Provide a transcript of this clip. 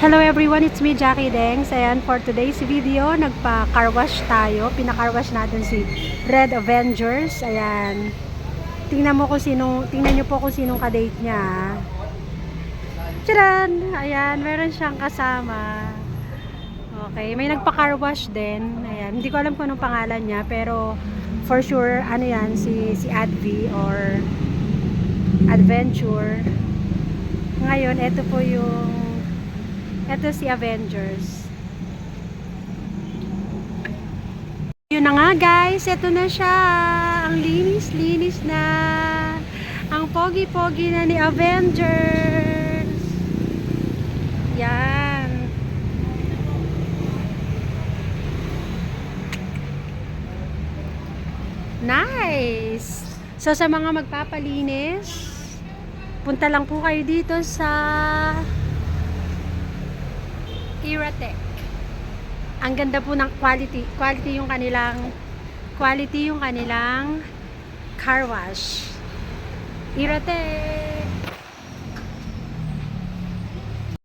Hello everyone, it's me Jackie Dengs. Ayan, for today's video, nagpa-car wash tayo. Pina-car wash natin si Red Avengers. Ayan. Tingnan niyo po kung sinong ka-date niya. Tcharan! Ayan, meron siyang kasama. Okay, may nagpa-car wash din. Ayan, hindi ko alam kung anong pangalan niya, pero for sure, ano yan, si Advi or Adventure. Ngayon, ito si Avengers. Yun na nga guys, ito na siya. Ang linis-linis na. Ang pogi-pogi na ni Avengers. Yan. Nice. So sa mga magpapalinis, punta lang po kayo dito sa Iratech. Ang ganda po ng quality yung kanilang car wash. Iratech.